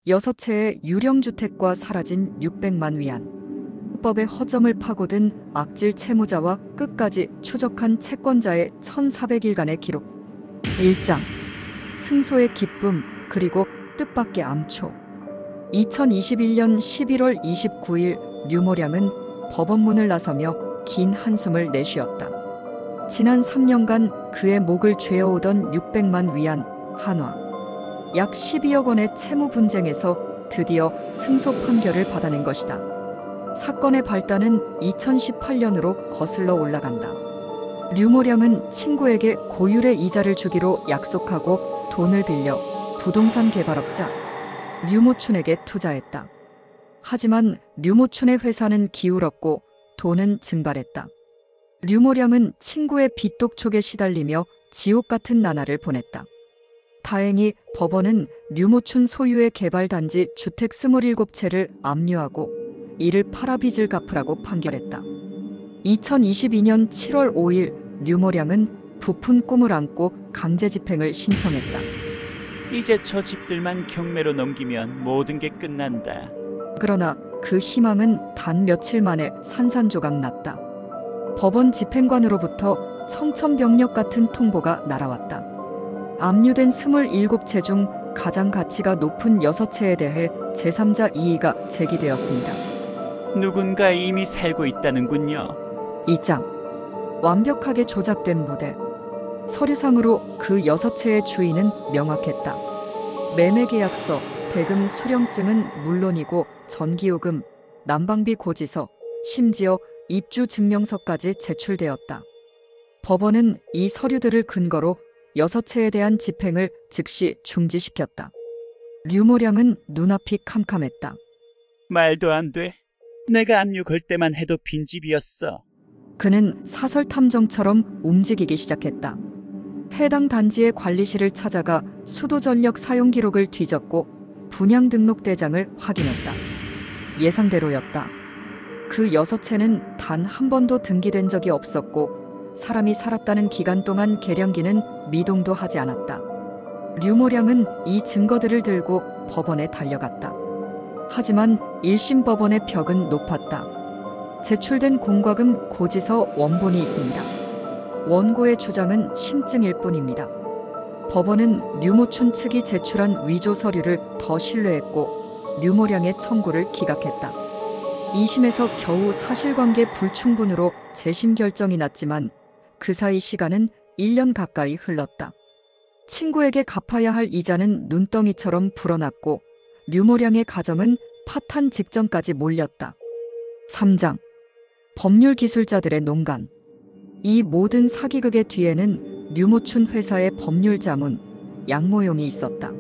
6채의 유령주택과 사라진 600만 위안. 법의 허점을 파고든 악질 채무자와 끝까지 추적한 채권자의 1400일간의 기록. 1장. 승소의 기쁨 그리고 뜻밖의 암초. 2021년 11월 29일 류모량은 법원문을 나서며 긴 한숨을 내쉬었다. 지난 3년간 그의 목을 죄어오던 600만 위안 한화, 약 12억 원의 채무 분쟁에서 드디어 승소 판결을 받아낸 것이다. 사건의 발단은 2018년으로 거슬러 올라간다. 류모량은 친구에게 고율의 이자를 주기로 약속하고 돈을 빌려 부동산 개발업자 류모춘에게 투자했다. 하지만 류모춘의 회사는 기울었고 돈은 증발했다. 류모량은 친구의 빚독촉에 시달리며 지옥 같은 나날을 보냈다. 다행히 법원은 류모춘 소유의 개발단지 주택 27채를 압류하고 이를 팔아 빚을 갚으라고 판결했다. 2022년 7월 5일 류모량은 부푼 꿈을 안고 강제집행을 신청했다. 이제 저 집들만 경매로 넘기면 모든 게 끝난다. 그러나 그 희망은 단 며칠 만에 산산조각 났다. 법원 집행관으로부터 청천벽력 같은 통보가 날아왔다. 압류된 27채 중 가장 가치가 높은 6채에 대해 제3자 이의가 제기되었습니다. 누군가 이미 살고 있다는군요. 2장. 완벽하게 조작된 무대. 서류상으로 그 6채의 주인은 명확했다. 매매계약서, 대금 수령증은 물론이고 전기요금, 난방비 고지서, 심지어 입주증명서까지 제출되었다. 법원은 이 서류들을 근거로 6채에 대한 집행을 즉시 중지시켰다. 류모량은 눈앞이 캄캄했다. 말도 안 돼. 내가 압류 걸 때만 해도 빈집이었어. 그는 사설탐정처럼 움직이기 시작했다. 해당 단지의 관리실을 찾아가 수도전력 사용 기록을 뒤졌고 분양등록대장을 확인했다. 예상대로였다. 그 6채는 단 한 번도 등기된 적이 없었고 사람이 살았다는 기간 동안 계량기는 미동도 하지 않았다. 류모량은 이 증거들을 들고 법원에 달려갔다. 하지만 1심 법원의 벽은 높았다. 제출된 공과금 고지서 원본이 있습니다. 원고의 주장은 심증일 뿐입니다. 법원은 류모춘 측이 제출한 위조 서류를 더 신뢰했고 류모량의 청구를 기각했다. 2심에서 겨우 사실관계 불충분으로 재심 결정이 났지만 그 사이 시간은 1년 가까이 흘렀다. 친구에게 갚아야 할 이자는 눈덩이처럼 불어났고 류모량의 가정은 파탄 직전까지 몰렸다. 3장. 법률 기술자들의 농간. 이 모든 사기극의 뒤에는 류모춘 회사의 법률 자문, 양모용이 있었다.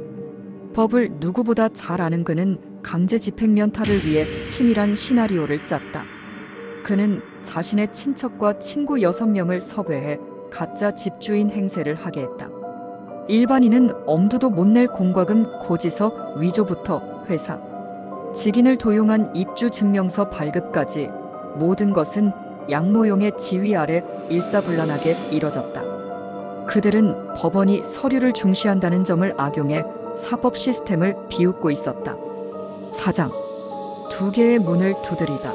법을 누구보다 잘 아는 그는 강제 집행 면탈을 위해 치밀한 시나리오를 짰다. 그는 자신의 친척과 친구 6명을 섭외해 가짜 집주인 행세를 하게 했다. 일반인은 엄두도 못 낼 공과금 고지서 위조부터 회사, 직인을 도용한 입주증명서 발급까지 모든 것은 양모용의 지휘 아래 일사불란하게 이뤄졌다. 그들은 법원이 서류를 중시한다는 점을 악용해 사법 시스템을 비웃고 있었다. 4장. 2개의 문을 두드리다.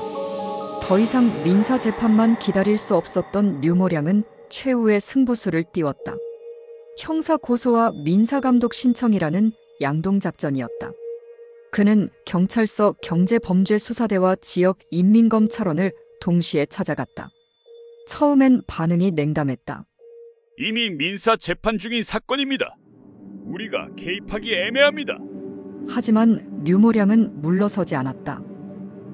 더 이상 민사 재판만 기다릴 수 없었던 류모량은 최후의 승부수를 띄웠다. 형사 고소와 민사 감독 신청이라는 양동작전이었다. 그는 경찰서 경제범죄수사대와 지역 인민검찰원을 동시에 찾아갔다. 처음엔 반응이 냉담했다. 이미 민사 재판 중인 사건입니다. 우리가 개입하기 애매합니다. 하지만 류모량은 물러서지 않았다.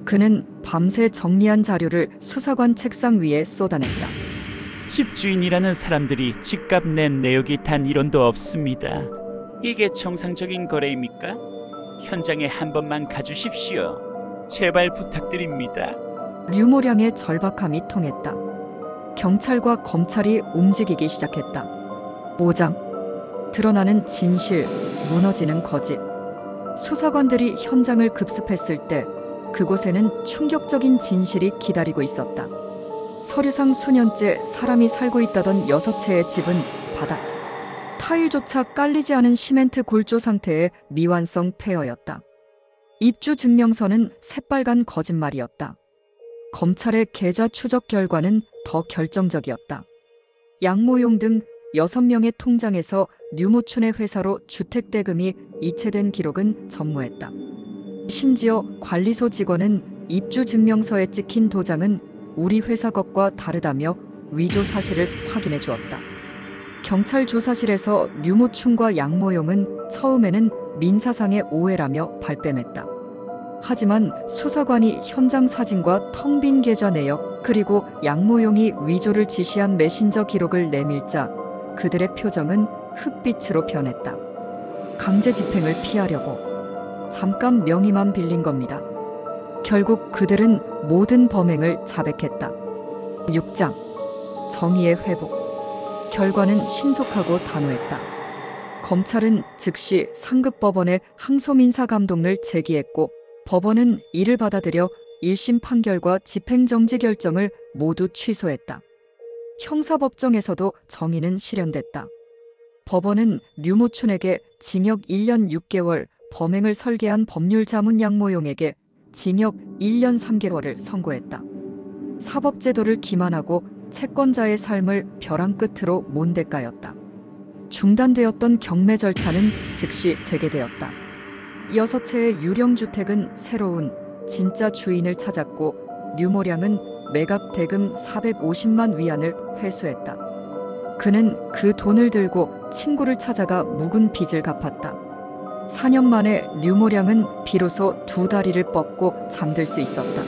그는 밤새 정리한 자료를 수사관 책상 위에 쏟아냈다. 집주인이라는 사람들이 집값 낸 내역이 단 1원도 없습니다. 이게 정상적인 거래입니까? 현장에 한 번만 가주십시오. 제발 부탁드립니다. 류모량의 절박함이 통했다. 경찰과 검찰이 움직이기 시작했다. 5장. 드러나는 진실, 무너지는 거짓. 수사관들이 현장을 급습했을 때 그곳에는 충격적인 진실이 기다리고 있었다. 서류상 수년째 사람이 살고 있다던 6채의 집은 바닥, 타일조차 깔리지 않은 시멘트 골조 상태의 미완성 폐허였다. 입주 증명서는 새빨간 거짓말이었다. 검찰의 계좌 추적 결과는 더 결정적이었다. 양모용 등 6명의 통장에서 류모춘의 회사로 주택대금이 이체된 기록은 전무했다. 심지어 관리소 직원은 입주 증명서에 찍힌 도장은 우리 회사 것과 다르다며 위조 사실을 확인해 주었다. 경찰 조사실에서 류모춘과 양모용은 처음에는 민사상의 오해라며 발뺌했다. 하지만 수사관이 현장 사진과 텅 빈 계좌 내역 그리고 양모용이 위조를 지시한 메신저 기록을 내밀자 그들의 표정은 흑빛으로 변했다. 강제 집행을 피하려고 잠깐 명의만 빌린 겁니다. 결국 그들은 모든 범행을 자백했다. 6장 정의의 회복. 결과는 신속하고 단호했다. 검찰은 즉시 상급법원에 항소민사감동을 제기했고 법원은 이를 받아들여 1심 판결과 집행정지 결정을 모두 취소했다. 형사법정에서도 정의는 실현됐다. 법원은 류모춘에게 징역 1년 6개월, 범행을 설계한 법률자문 양모용에게 징역 1년 3개월을 선고했다. 사법제도를 기만하고 채권자의 삶을 벼랑 끝으로 몬 대가였다. 중단되었던 경매 절차는 즉시 재개되었다. 6채의 유령주택은 새로운 진짜 주인을 찾았고 류모량은 매각 대금 450만 위안을 회수했다. 그는 그 돈을 들고 친구를 찾아가 묵은 빚을 갚았다. 4년 만에 류모량은 비로소 2다리를 뻗고 잠들 수 있었다.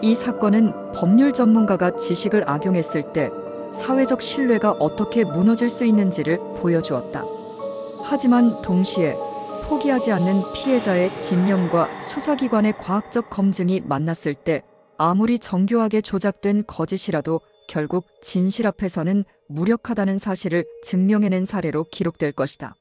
이 사건은 법률 전문가가 지식을 악용했을 때 사회적 신뢰가 어떻게 무너질 수 있는지를 보여주었다. 하지만 동시에 포기하지 않는 피해자의 진념과 수사기관의 과학적 검증이 만났을 때 아무리 정교하게 조작된 거짓이라도 결국 진실 앞에서는 무력하다는 사실을 증명해낸 사례로 기록될 것이다.